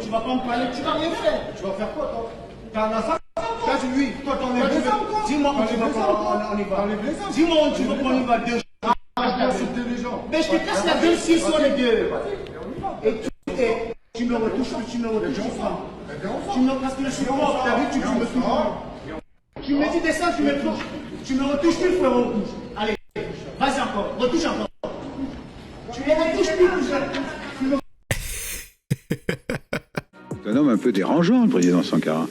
tu vas pas me parler, tu vas rien faire. Tu vas faire quoi, toi? T'as un assassin? Toi, c'est lui. Toi, t'en es blessé. Dis-moi où tu veux qu'on y va. Dis-moi où tu veux qu'on y va. Deux. Les gens. Mais je te casse la gueule s'ils sont les deux. Et tu me retouches, tu me retouches pas. Tu me parce que je suis mort, t'as vu, tu me touches. Tu me dis descends, tu me touches. Tu me retouches plus, frérot. Allez, vas-y encore, retouche encore. Tu me retouches plus, C'est un homme un peu dérangeant, le président Sankara.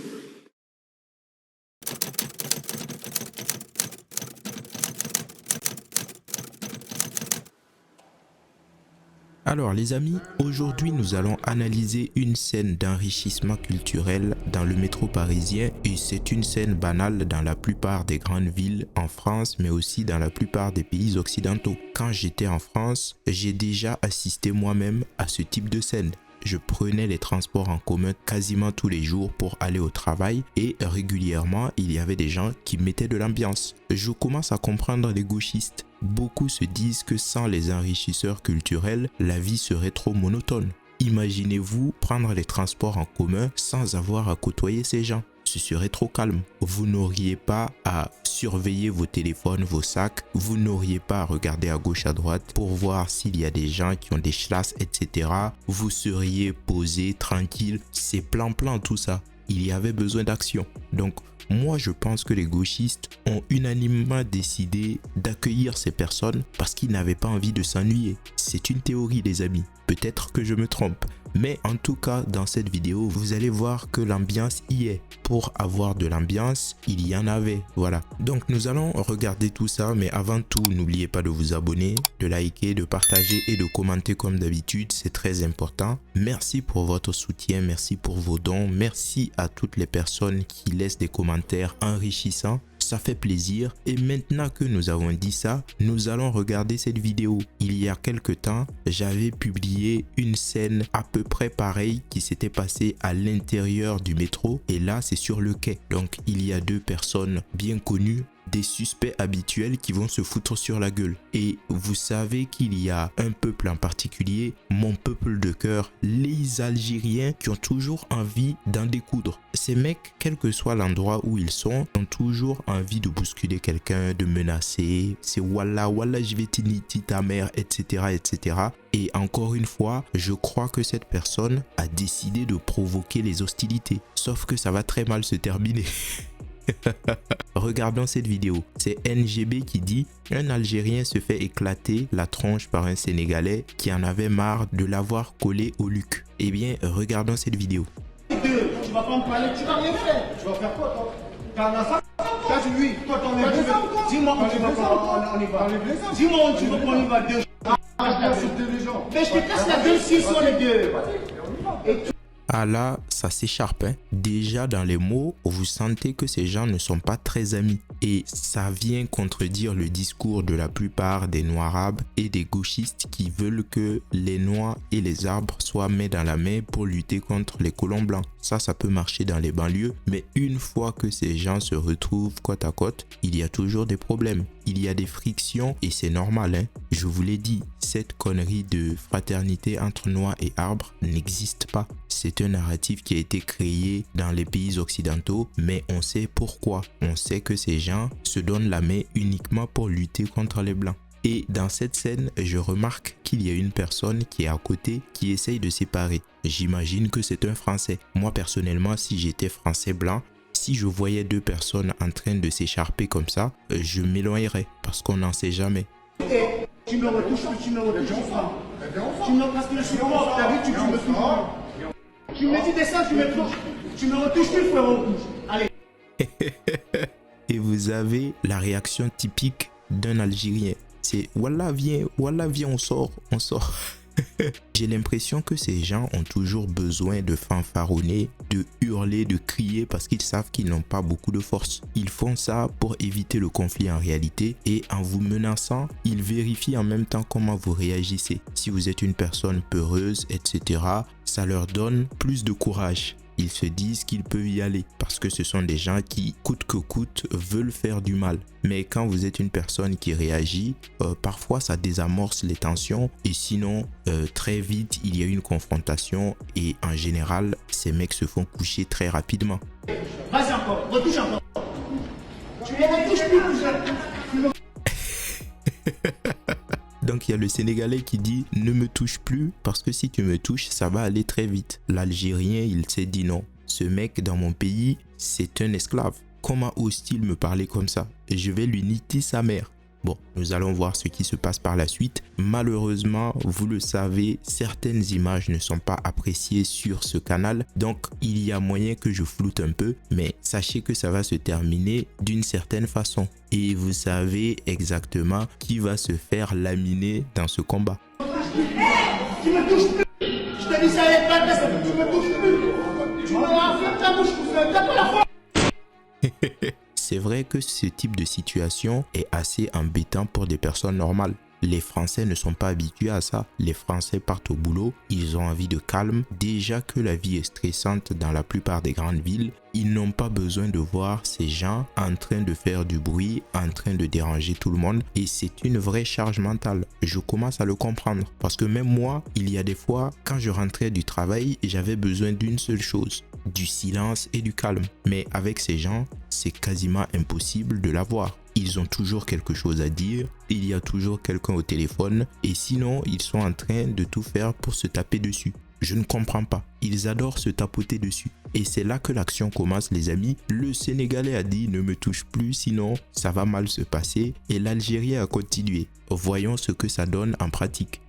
Alors les amis, aujourd'hui nous allons analyser une scène d'enrichissement culturel dans le métro parisien et c'est une scène banale dans la plupart des grandes villes en France mais aussi dans la plupart des pays occidentaux. Quand j'étais en France, j'ai déjà assisté moi-même à ce type de scène. Je prenais les transports en commun quasiment tous les jours pour aller au travail et régulièrement il y avait des gens qui mettaient de l'ambiance. Je commence à comprendre les gauchistes. Beaucoup se disent que sans les enrichisseurs culturels, la vie serait trop monotone. Imaginez-vous prendre les transports en commun sans avoir à côtoyer ces gens. Ce serait trop calme. Vous n'auriez pas à surveiller vos téléphones, vos sacs. Vous n'auriez pas à regarder à gauche, à droite pour voir s'il y a des gens qui ont des chlasses, etc. Vous seriez posé, tranquille. C'est plan-plan tout ça. Il y avait besoin d'action. Donc, moi, je pense que les gauchistes ont unanimement décidé d'accueillir ces personnes parce qu'ils n'avaient pas envie de s'ennuyer. C'est une théorie, les amis. Peut-être que je me trompe. Mais en tout cas, dans cette vidéo, vous allez voir que l'ambiance y est. Pour avoir de l'ambiance, il y en avait. Voilà. Donc, nous allons regarder tout ça. Mais avant tout, n'oubliez pas de vous abonner, de liker, de partager et de commenter comme d'habitude. C'est très important. Merci pour votre soutien. Merci pour vos dons. Merci à toutes les personnes qui laissent des commentaires enrichissants. Ça fait plaisir. Et maintenant que nous avons dit ça, nous allons regarder cette vidéo. Il y a quelques temps, j'avais publié une scène à peu près pareille qui s'était passée à l'intérieur du métro. Et là, c'est sur le quai. Donc, il y a deux personnes bien connues, des suspects habituels qui vont se foutre sur la gueule. Et vous savez qu'il y a un peuple en particulier, mon peuple de cœur, les Algériens qui ont toujours envie d'en découdre. Ces mecs, quel que soit l'endroit où ils sont, ont toujours envie de bousculer quelqu'un, de menacer. C'est wallah, wallah, je vais t'initi ta mère, etc., etc. Et encore une fois, je crois que cette personne a décidé de provoquer les hostilités. Sauf que ça va très mal se terminer. Regardons cette vidéo. C'est NGB qui dit « Un Algérien se fait éclater la tronche par un Sénégalais qui en avait marre de l'avoir collé au luc. » Eh bien, regardons cette vidéo. Tu vas pas me parler, tu vas rien faire. Tu vas faire quoi, toi? T'as un assassin? Toi, c'est lui. Toi, t'en es blessé. Dis-moi où tu veux qu'on y va. Dis-moi où tu veux qu'on y va. Deux. Mais je te casse la gueule s'ils sont les deux. Ah là, ça s'écharpe. Déjà dans les mots, vous sentez que ces gens ne sont pas très amis. Et ça vient contredire le discours de la plupart des noirs-arabes et des gauchistes qui veulent que les noix et les arbres soient main dans la main pour lutter contre les colons blancs. Ça peut marcher dans les banlieues, mais une fois que ces gens se retrouvent côte à côte, il y a toujours des problèmes. Il y a des frictions et c'est normal, hein. Je vous l'ai dit, cette connerie de fraternité entre noix et arbres n'existe pas. C'est un narratif qui a été créé dans les pays occidentaux, mais on sait pourquoi. On sait que ces gens se donnent la main uniquement pour lutter contre les blancs. Et dans cette scène, je remarque qu'il y a une personne qui est à côté qui essaye de séparer. J'imagine que c'est un Français. Moi personnellement, si j'étais Français blanc, si je voyais deux personnes en train de s'écharper comme ça, je m'éloignerais parce qu'on n'en sait jamais. Et tu me retouches pas. Tu me parce que je suis mort, t'as vu, tu me touches. Tu me dis descends, tu me touches. Tu me retouches plus, frérot. Allez. Et vous avez la réaction typique d'un Algérien. C'est wallah viens, on sort. J'ai l'impression que ces gens ont toujours besoin de fanfaronner, de hurler, de crier parce qu'ils savent qu'ils n'ont pas beaucoup de force. Ils font ça pour éviter le conflit en réalité et en vous menaçant, ils vérifient en même temps comment vous réagissez. Si vous êtes une personne peureuse, etc., ça leur donne plus de courage. Ils se disent qu'ils peuvent y aller parce que ce sont des gens qui, coûte que coûte, veulent faire du mal. Mais quand vous êtes une personne qui réagit, parfois ça désamorce les tensions et sinon, très vite, il y a une confrontation et en général, ces mecs se font coucher très rapidement. Vas-y encore, retouche encore. Tu les retouches plus, cousin. Donc il y a le Sénégalais qui dit ne me touche plus parce que si tu me touches ça va aller très vite. L'Algérien il s'est dit non, ce mec dans mon pays c'est un esclave. Comment ose-t-il me parler comme ça? Et je vais lui niquer sa mère. Bon, nous allons voir ce qui se passe par la suite. Malheureusement, vous le savez, certaines images ne sont pas appréciées sur ce canal. Donc, il y a moyen que je floute un peu. Mais sachez que ça va se terminer d'une certaine façon. Et vous savez exactement qui va se faire laminer dans ce combat. Tu me touches plus. Je te dis ça avec pas de tu me touches plus. Tu me renfermes ta bouche, cousin. T'as pas la foi. C'est vrai que ce type de situation est assez embêtant pour des personnes normales. Les Français ne sont pas habitués à ça. Les Français partent au boulot, ils ont envie de calme. Déjà que la vie est stressante dans la plupart des grandes villes, ils n'ont pas besoin de voir ces gens en train de faire du bruit, en train de déranger tout le monde. Et c'est une vraie charge mentale. Je commence à le comprendre. Parce que même moi, il y a des fois, quand je rentrais du travail, j'avais besoin d'une seule chose, du silence et du calme. Mais avec ces gens, c'est quasiment impossible de l'avoir. Ils ont toujours quelque chose à dire, il y a toujours quelqu'un au téléphone et sinon ils sont en train de tout faire pour se taper dessus. Je ne comprends pas, ils adorent se tapoter dessus. Et c'est là que l'action commence les amis. Le Sénégalais a dit ne me touche plus sinon ça va mal se passer et l'Algérien a continué. Voyons ce que ça donne en pratique.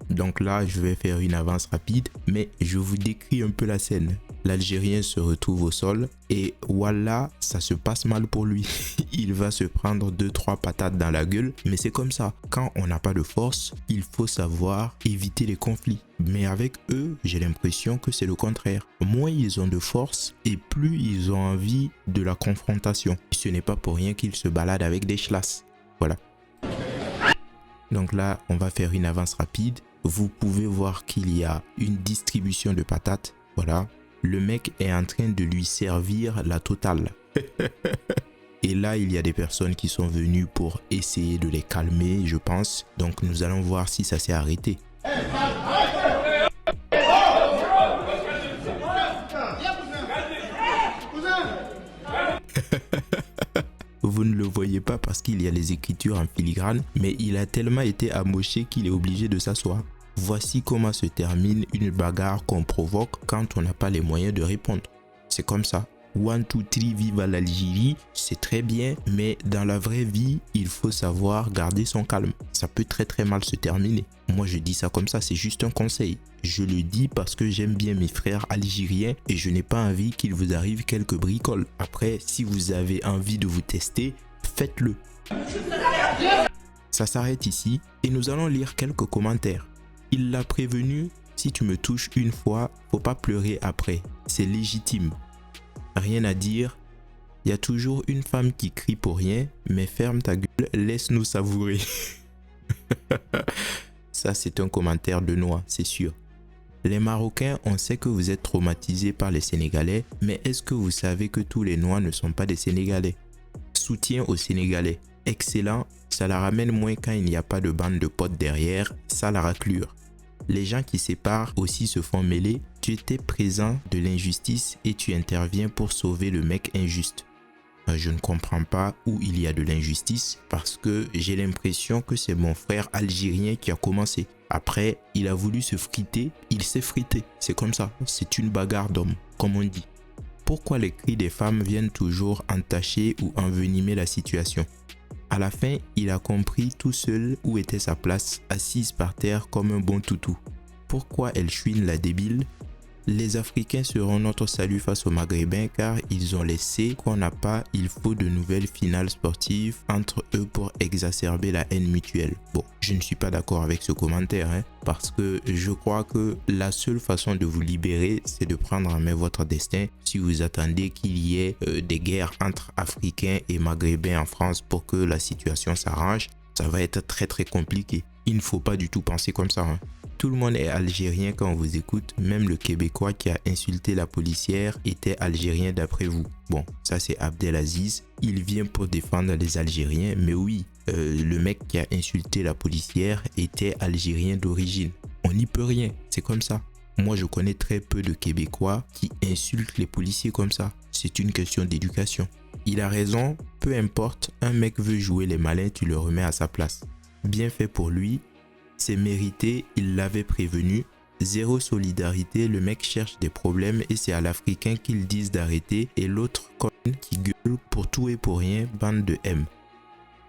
Donc là, je vais faire une avance rapide, mais je vous décris un peu la scène. L'Algérien se retrouve au sol et voilà, ça se passe mal pour lui. Il va se prendre 2-3 patates dans la gueule, mais c'est comme ça. Quand on n'a pas de force, il faut savoir éviter les conflits. Mais avec eux, j'ai l'impression que c'est le contraire. Moins ils ont de force et plus ils ont envie de la confrontation. Ce n'est pas pour rien qu'ils se baladent avec des chlasses. Voilà. Donc là, on va faire une avance rapide. Vous pouvez voir qu'il y a une distribution de patates. Voilà. Le mec est en train de lui servir la totale. Et là, il y a des personnes qui sont venues pour essayer de les calmer, je pense. Donc, nous allons voir si ça s'est arrêté. Vous ne le voyez pas parce qu'il y a les écritures en filigrane, mais il a tellement été amoché qu'il est obligé de s'asseoir. Voici comment se termine une bagarre qu'on provoque quand on n'a pas les moyens de répondre. C'est comme ça. 1, 2, 3, vive l'Algérie, c'est très bien, mais dans la vraie vie, il faut savoir garder son calme. Ça peut très mal se terminer. Moi, je dis ça comme ça, c'est juste un conseil. Je le dis parce que j'aime bien mes frères algériens et je n'ai pas envie qu'il vous arrive quelques bricoles. Après, si vous avez envie de vous tester, faites-le. Ça s'arrête ici et nous allons lire quelques commentaires. Il l'a prévenu, si tu me touches une fois, faut pas pleurer après. C'est légitime. Rien à dire. Il y a toujours une femme qui crie pour rien, mais ferme ta gueule, laisse-nous savourer. Ça, c'est un commentaire de Noah, c'est sûr. Les Marocains, on sait que vous êtes traumatisés par les Sénégalais, mais est-ce que vous savez que tous les Noirs ne sont pas des Sénégalais? Soutien aux Sénégalais. Excellent, ça la ramène moins quand il n'y a pas de bande de potes derrière, ça la raclure. Les gens qui séparent aussi se font mêler. Tu étais présent de l'injustice et tu interviens pour sauver le mec injuste. Je ne comprends pas où il y a de l'injustice parce que j'ai l'impression que c'est mon frère algérien qui a commencé. Après, il a voulu se friter, il s'est frité. C'est comme ça, c'est une bagarre d'hommes, comme on dit. Pourquoi les cris des femmes viennent toujours entacher ou envenimer la situation? À la fin, il a compris tout seul où était sa place, assise par terre comme un bon toutou. Pourquoi elle chouine la débile? Les Africains seront notre salut face aux Maghrébins car ils ont laissé qu'on n'a pas, il faut de nouvelles finales sportives entre eux pour exacerber la haine mutuelle. Bon, je ne suis pas d'accord avec ce commentaire parce que je crois que la seule façon de vous libérer, c'est de prendre en main votre destin. Si vous attendez qu'il y ait des guerres entre Africains et Maghrébins en France pour que la situation s'arrange, ça va être très compliqué. Il ne faut pas du tout penser comme ça. tout le monde est algérien quand on vous écoute. Même le Québécois qui a insulté la policière était algérien d'après vous. Bon, ça c'est Abdelaziz. Il vient pour défendre les Algériens. Mais oui, le mec qui a insulté la policière était algérien d'origine. On n'y peut rien, c'est comme ça. Moi, je connais très peu de Québécois qui insultent les policiers comme ça. C'est une question d'éducation. Il a raison, peu importe, un mec veut jouer les malins, tu le remets à sa place. Bien fait pour lui, c'est mérité, il l'avait prévenu. Zéro solidarité, le mec cherche des problèmes et c'est à l'Africain qu'ils disent d'arrêter et l'autre conne qui gueule pour tout et pour rien, bande de M.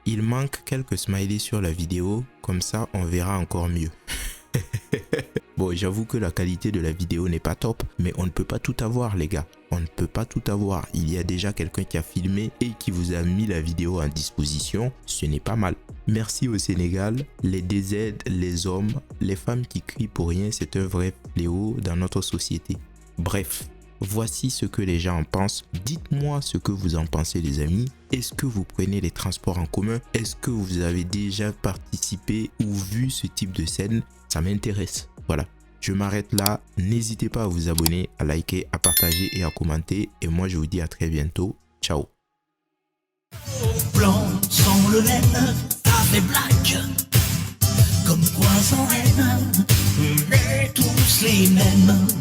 Il manque quelques smileys sur la vidéo, comme ça on verra encore mieux. Bon, j'avoue que la qualité de la vidéo n'est pas top, mais on ne peut pas tout avoir les gars. On ne peut pas tout avoir. Il y a déjà quelqu'un qui a filmé et qui vous a mis la vidéo à disposition. Ce n'est pas mal. Merci au Sénégal. Les DZ, les hommes, les femmes qui crient pour rien, c'est un vrai fléau dans notre société. Bref, voici ce que les gens en pensent. Dites-moi ce que vous en pensez les amis. Est-ce que vous prenez les transports en commun? Est-ce que vous avez déjà participé ou vu ce type de scène? Ça m'intéresse. Voilà, je m'arrête là. N'hésitez pas à vous abonner, à liker, à partager et à commenter. Et moi, je vous dis à très bientôt. Ciao. Blanc sans le laine, avec black, comme poison haine, on est tous les mêmes.